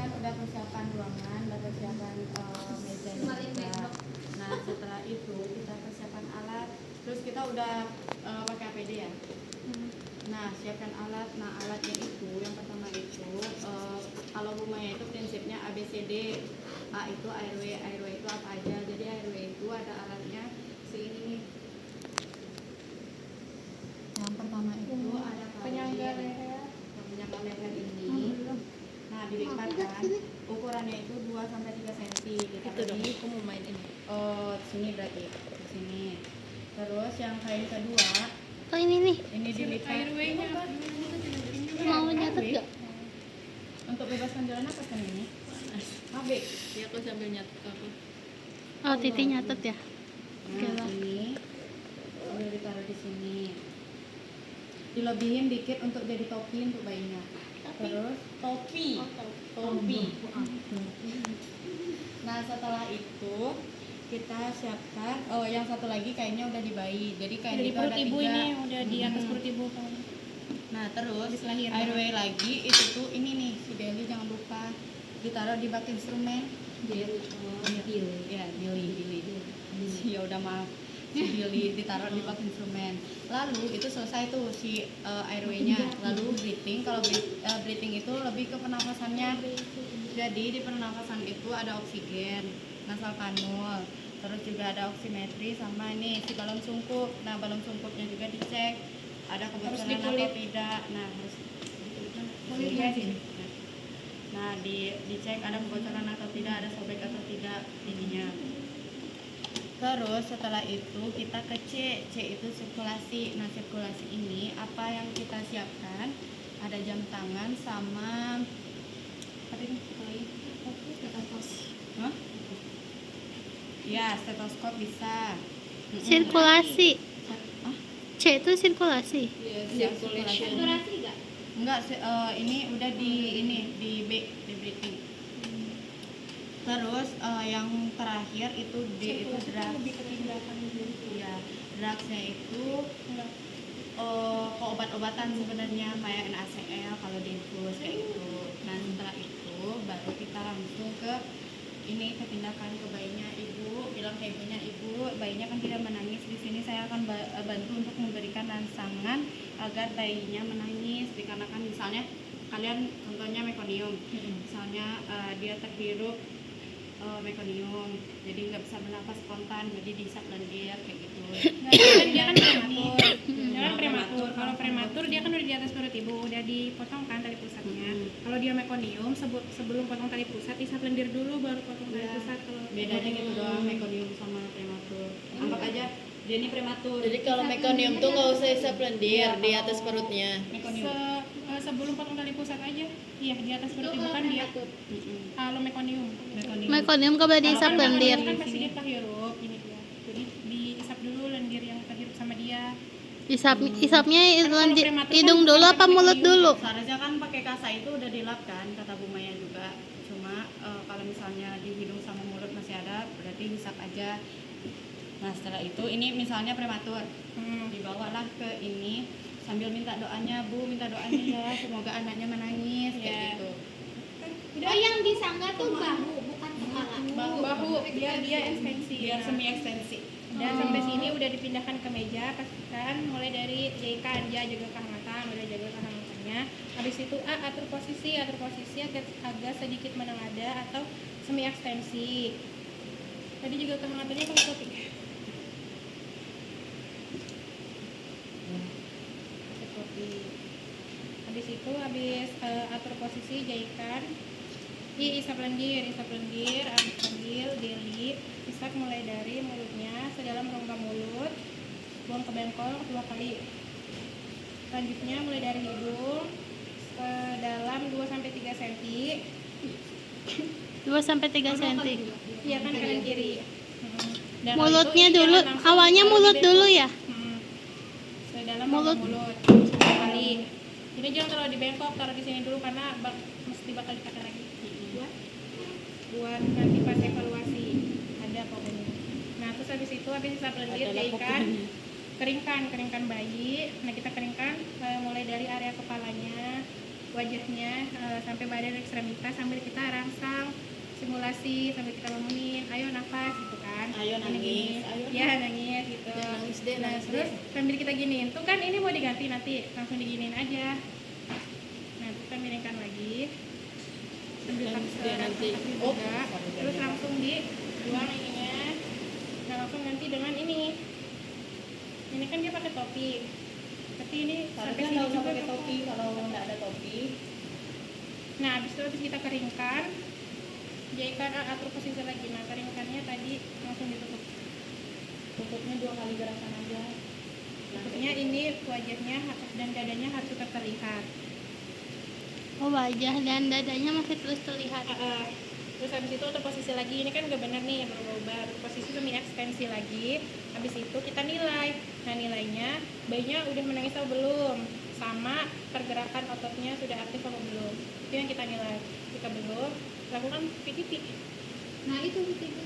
kan udah persiapan ruangan, udah persiapan meja juga. Nah setelah itu kita persiapan alat, terus kita udah pakai APD ya. Nah siapkan alat. Nah alatnya itu yang pertama itu kalau rumahnya itu prinsipnya ABCD. A itu airway, airway itu apa aja. Jadi airway itu ada alatnya seini nih. Yang pertama itu ada penyangga leher. Penyangga leher ini. Nah dilipatkan, ukurannya itu 2-3 cm. Itu dong, aku mau main ini. Sini berarti, di sini. Terus yang kain kedua, Oh ini nih, ini dilipat. Airway-nya mau nyatet gak? Untuk bebaskan jalan apa kan ini? AB. ya aku sambil nyatet aku. Oh Titi nyatet ya. Oke Nah lah. ini udah ditaruh di sini. Dilebihin dikit untuk jadi topi untuk bayinya. Terus topi. Nah setelah itu kita siapkan. Oh yang satu lagi kainnya udah di bayi. Jadi kain Dari itu perut ada ibu 3. ini udah di atas perut ibu kan. Nah terus Habis lahiran. airway lagi itu tuh ini nih si Deli jangan lupa ditaruh di bak instrumen. Ya Billy. Ya udah maaf. Si Billy ditaruh di bak instrumen. Lalu itu selesai tuh si airway-nya. Lalu breathing. Kalau breathing itu lebih ke pernafasannya. Jadi di pernafasan itu ada oksigen, nasal kanul, terus juga ada oximetri sama ini si balon sungkup. Nah balon sungkupnya juga dicek ada kebocoran atau tidak. Nah harus kulitnya sini. Nah dicek ada kebocoran atau tidak, ada sobek atau tidak ininya. Terus setelah itu kita ke C itu sirkulasi. Nah sirkulasi ini apa yang kita siapkan? Ada jam tangan sama apa ini? Hah? Ya stetoskop bisa. Sirkulasi. Hah? C itu sirkulasi. Circulation. Enggak, ini udah di di breathing. Terus yang terakhir itu D itu drugs. Lebih ke tindakan dulu. Ya, drugsnya itu obat-obatan sebenarnya kayak NaCl kalau diinfus kayak gitu. Nah setelah itu baru kita langsung ke ini ke tindakan ke bayinya. Ibu bilang ke ibunya, ibu bayinya kan tidak menangis, di sini saya akan bantu untuk memberikan rangsangan agar bayinya menangis dikarenakan misalnya kalian contohnya mekonium, misalnya dia terhirup mekonium jadi nggak bisa bernafas spontan jadi dihisap lendir kayak gitu. Dia kan prematur. Dia kan prematur. Kalau prematur dia kan udah di atas perut ibu, udah dipotong kan tali pusatnya. Kalau dia mekonium sebelum potong tali pusat isap lendir dulu baru potong tali pusat. Kalau Bedanya gitu doang mekonium sama prematur. Anggap aja dia ini prematur. Jadi kalau mekonium tuh nggak usah isap lendir di atas perutnya. Mekonium. sebelum potong tali pusat aja, iya di atas perut ibu kan dia. Kalau mekonium. Mekonium kau boleh dihisap Kalau lendir. kan pasti dia terhirup ini dia. Jadi diisap dulu lendir yang terhirup sama dia. Isapnya Kalau prematur hidung kan dulu bukan apa mulut mekonium. dulu? Seharusnya kan pakai kasa itu udah dilap kan kata Bu Maya juga. Cuma kalau misalnya di hidung sama mulut masih ada berarti hisap aja. Nah setelah itu ini misalnya prematur dibawalah ke ini sambil minta doanya, Bu minta doanya ya semoga anaknya menangis kayak gitu. Oh yang disangga tuh bahu bukan kepala. Bahu dia ekstensi. Biar semi ekstensi. Dan sampai sini udah dipindahkan ke meja, pastikan mulai dari jahitan dia jaga kehangatan, udah jaga kehangatannya. Habis itu atur posisi agak sedikit menengadah atau semi ekstensi. Tadi juga kehangatannya kalau kopi. Habis itu atur posisi jahitan. Isap lendir, ambil deli, isap mulai dari mulutnya sedalam rongga mulut, buang ke bengkok 2 kali. Selanjutnya mulai dari hidung sedalam 2-3 cm. 2-3 cm. Iya kan kanan kiri. Dan Mulutnya itu dulu, jangan langsung awalnya ditaruh mulut di dulu bengkok. ya. Sedalam Mulut. mulut 10 kali. Ini jangan taruh di bengkok, taruh di sini dulu karena mesti bakal dipakai lagi. Buat nanti pas evaluasi ada pokoknya. Nah terus habis isap lendir jahitan, keringkan bayi. Nah kita keringkan mulai dari area kepalanya, wajahnya sampai badan ekstremitas sambil kita simulasi sambil kita bangunin, ayo nafas gitu kan. Ayo Gini, gini. nangis, ayo Ya nangis gitu. Jangan nangis deh, Nah nangis terus deh. sambil kita giniin tuh kan ini mau diganti nanti, langsung diginiin aja. Nah kita miringkan lagi sambil Nangis paksa deh nanti. juga. Oh, Terus langsung dibuang ininya. Nah langsung ganti dengan ini kan dia pakai topi, tapi ini sampai Harusnya sini nggak usah juga pakai kok. topi kalau nggak ada topi. Nah habis itu kita keringkan, jadikan atur posisi lagi. Nah keringkannya tadi langsung ditutup. Tutupnya 2 kali gerakan aja. Maksudnya ini wajahnya dan dadanya harus tetap terlihat. Oh, wajah dan dadanya masih terus terlihat. Terus habis itu atur posisi lagi. Ini kan udah bener nih, berubah-ubah. Atur posisi semi ekstensi lagi. Habis itu kita nilai. Nah nilainya bayinya udah menangis atau belum, sama pergerakan ototnya sudah aktif atau belum. Itu yang kita nilai. Jika belum, lakukan PTP. Nah itu tiga.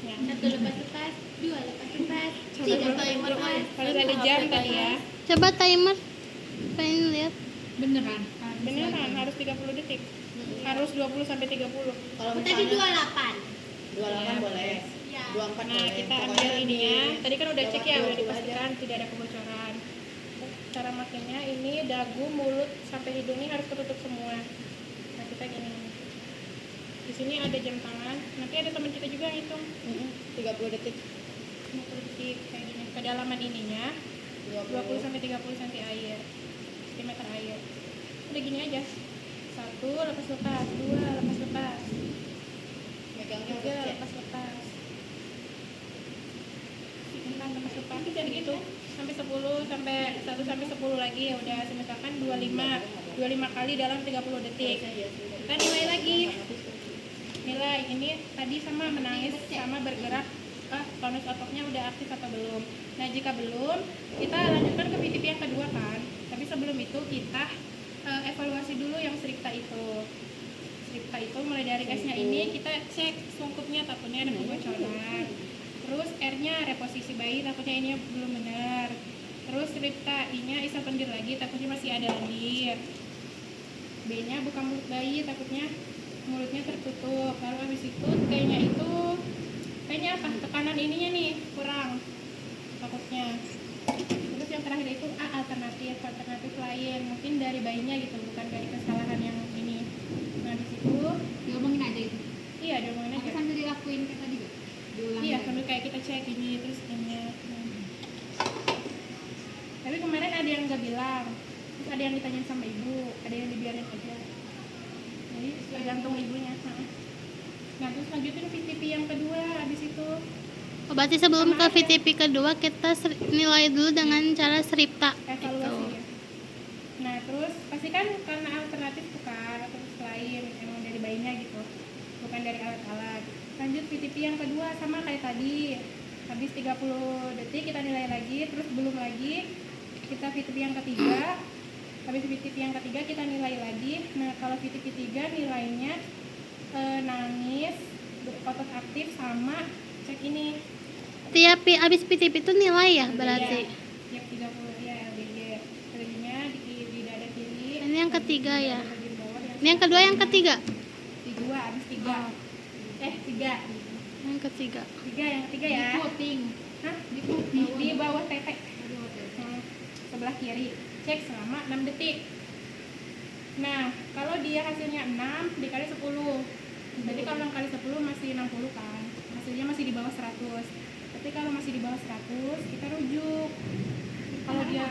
Ya. 1 lepas, 2 lepas, Coba 3 dulu. lepas. Harus ada jam tadi ya. Coba timer. Pengen lihat. Beneran. Beneran harus 30 detik. Harus 20 sampai 30. Kalau Tadi misalnya 28. 28 boleh. Ya. 24 Nah, boleh. kita Pokoknya ambil ininya. Tadi kan udah cek ya, lewat udah 20 aja. dipastikan tidak ada kebocoran. Cara makainya ini dagu, mulut sampai hidung ini harus ketutup semua. Nah, kita gini. Di sini ada jam tangan. Nanti ada teman kita juga yang hitung. 30 detik. 50 detik kayak gini. Kedalaman ininya 20 sampai 30 cm air. Cm air. Udah gini aja. 1 lepas-lepas, 2 lepas-lepas. Megangnya 3 harus cek. lepas-lepas. Tentang lepas-lepas itu dari gitu sampai 10 sampai 1 sampai 10 lagi ya udah misalkan 25 kali dalam 30 detik. Kita nilai lagi. Nilai ini tadi sama menangis sama bergerak tonus ototnya udah aktif atau belum. Nah jika belum, kita lanjutkan ke PTP yang kedua kan. Tapi sebelum itu kita evaluasi dulu yang stripta itu. Stripta itu mulai dari S-nya ini kita cek sungkupnya, takutnya ada kebocoran. Terus R-nya reposisi bayi, takutnya ini belum benar. Terus stripta I-nya isap lendir lagi, takutnya masih ada lendir. B-nya buka mulut bayi, takutnya mulutnya tertutup. Lalu habis itu T-nya itu kayaknya apa? Tekanan ininya nih kurang takutnya. Terus yang terakhir itu A, alternatif lain, mungkin dari bayinya gitu, bukan dari kesalahan yang ini. Nah di situ Diomongin aja itu. iya diomongin Apa aja. sambil dilakuin kayak tadi gak? Diulang. Iya sambil kayak kita cek ini terus ini. Tapi kemarin ada yang nggak bilang, terus ada yang ditanyain sama ibu, ada yang dibiarin aja. Jadi tergantung ibunya. Nah terus lanjutin PTP yang kedua habis itu. Oh, berarti sebelum ke VTP kedua kita nilai dulu dengan cara stripta. Evaluasi ya. Nah terus pasti kan karena alternatif bukan atau lain emang dari bayinya gitu, bukan dari alat-alat. Lanjut PTP yang kedua sama kayak tadi, habis 30 detik kita nilai lagi, terus belum lagi kita PTP yang ketiga, habis PTP yang ketiga kita nilai lagi. Nah kalau PTP 3 nilainya nangis, otot aktif sama cek ini. Tiap abis PTP itu nilai ya berarti. Tiap 30 ya LBG. Tadinya di dada kiri. Ini yang ketiga ya. Bagian bawah Ini yang kedua, yang ketiga. Kedua, habis 3. Tiga. Yang ketiga. Yang ketiga ya. Puting. Hah? Di bawah tete. Sebelah kiri. Cek selama 6 detik. Nah, kalau dia hasilnya 6 dikali 10. Jadi kalau 6 kali 10 masih 60 kan. Hasilnya masih di bawah 100. Tapi kalau masih di bawah 100, kita rujuk. Kalau dia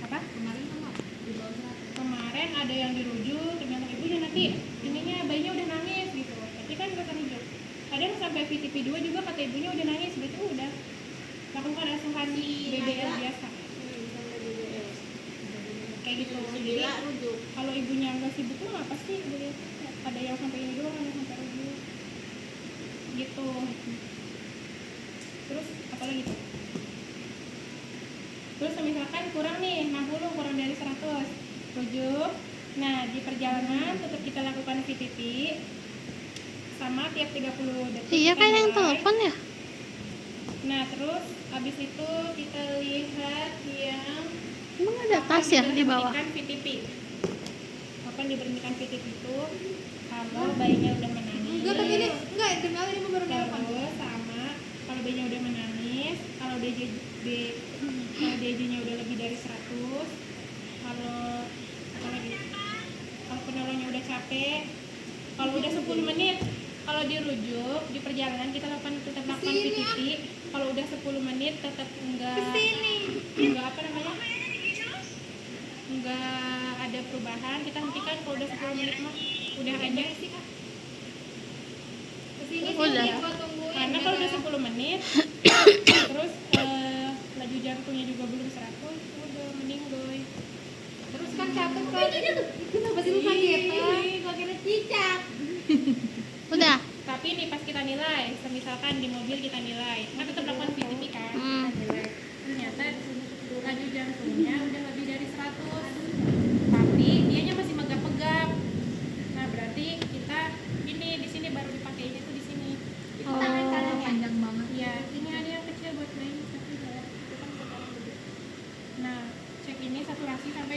apa? Kemarin sama di bawah 100. Kemarin ada yang dirujuk, tergantung ibunya nanti ininya bayinya udah nangis gitu. Tapi kan nggak rujuk. Kadang sampai VTP 2 juga kata ibunya udah nangis, gitu udah lakukan asuhan BBL biasa. Kayak gitu. Jadi rujuk. kalau ibunya nggak sibuk mah apa sih boleh ada yang sampai ini doang, ada yang sampai rujuk. Gitu. Terus apa lagi tuh? Terus misalkan kurang nih 60, kurang dari 100 rujuk. Nah di perjalanan tetap kita lakukan VTP sama tiap 30 detik. Iya kita kan yang nilai. telepon ya. Nah terus habis itu kita lihat yang Emang ada tas ya di bawah. diberhentikan VTP. Kapan diberhentikan VTP itu? Kalau bayinya udah menangis. tapi ini enggak, internal ini baru nelpon. Sama kalau B-nya udah menangis, kalau kalau DJ-nya udah lebih dari 100, kalau apa lagi? Kalau penolongnya udah capek, kalau udah 10 menit, kalau dirujuk di perjalanan kita tetap lakukan PTP. Kalau udah 10 menit tetap enggak apa namanya? Enggak ada perubahan, kita hentikan. Kalau udah 10 menit mah udah aja sih Kak. Kesini sih Udah. gua tungguin. Karena kalau udah 10 menit terus laju jantungnya juga belum 100, udah mending goy. Terus kan capek kan. Kenapa sih lu kaget? Gua kira cicak. Udah. Tapi nih pas kita nilai, misalkan di mobil kita nilai, kan tetap lakukan PTP kan. Ternyata laju jantungnya udah lebih dari 100, tapi dianya masih megap-megap. Nah berarti kita ini di sini baru dipakai itu di sini. Itu tangan kanan panjang banget. Iya, ini ada yang kecil buat main tapi enggak. Itu kan buat orang gede. Nah, cek ini saturasi sampai